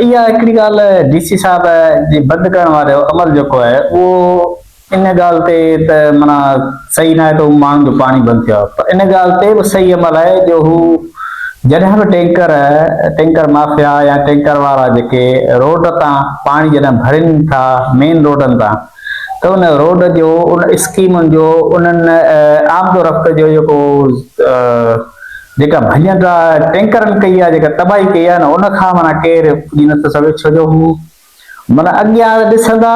सही आहे हिकिड़ी ॻाल्हि डीसी साहब जी बंदि करण वारो अमल जेको आहे उहो इन ॻाल्हि ते त माना सही न आहे त माण्हुनि जो पाणी बंदि थियो आहे पर इन ॻाल्हि ते बि सही अमल आहे जो हू जॾहिं बि टैंकर माफ़िया या टैंकर वारा जेके रोड तां पाणी जॾहिं भरनि था मेन रोडनि तां त उन रोड जो उन स्कीमुनि जो उन्हनि आमदो रफ़्त जो जेको जेका भञन टैंकरनि कई आहे जेका तबाही कई आहे न उन खां माना केरु पुॼी नथो सघे छो जो हू माना अॻियां ॾिसंदा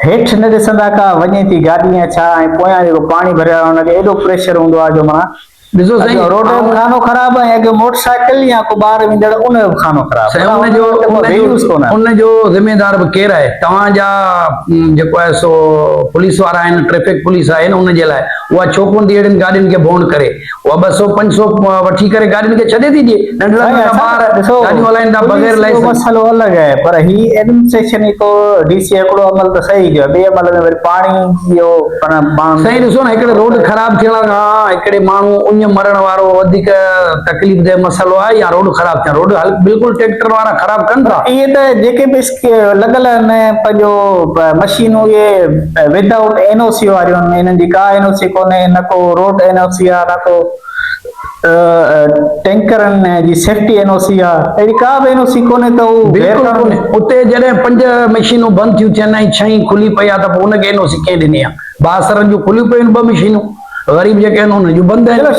हेठि न ॾिसंदा का वञे थी गाॾी या छा ऐं पोयां जेको पाणी भरियल आहे हुनखे एॾो प्रेशर हूंदो आहे जो माना ॾिसो साईं रोड जो खानो ख़राब है कि मोटरसाइकिल या को बाहर विंदड़ उन जो खानो ख़राब उन जो ज़िम्मेदार बि केरु आहे तव्हांजा जेको आहे सो पुलिस वारा आहिनि ट्रैफिक पुलिस आहे न उन जे लाइ उहा छो कोन थी अहिड़ियुनि गाॾियुनि खे बोन करे उहा 200-500 वठी करे गाॾियुनि खे छॾे थी ॾिए नंढड़ा ॿार गाॾियूं हलाइनि था बग़ैर लाइसेंस मसलो अलॻि आहे पर ही एडमिनिस्ट्रेशन को डीसी हिकिड़ो अमल त सही कयो ॿिए अमल में वरी पाणी जो साईं ॾिसो न हिकिड़े रोड ख़राब थियण खां हिकिड़े माण्हू मरण वारो वधीक तकलीफ़ दह मसलो आहे या रोड ख़राब थियण रोड बिल्कुलु ट्रैक्टर वारा ख़राब कनि था इहे त जेके बि लॻल आहिनि पंहिंजो मशीनूं इहे विदाउट एनओसी वारियूं आहिनि इन्हनि जी का एनओसी कोन्हे न को रोड एनओसी आहे न को टैंकरनि जी सेफ्टी एनओसी आहे अहिड़ी का बि एनओसी कोन्हे त बिल्कुलु कोन्हे उते जॾहिं 5 मशीनूं बंदि थियूं थियनि ऐं 6 खुली पई आहे त पोइ उनखे एनओसी कंहिं ॾिनी आहे बासरनि जूं खुलियूं पयूं आहिनि 2 मशीनूं ग़रीब जेके आहिनि उन जूं बंदि आहिनि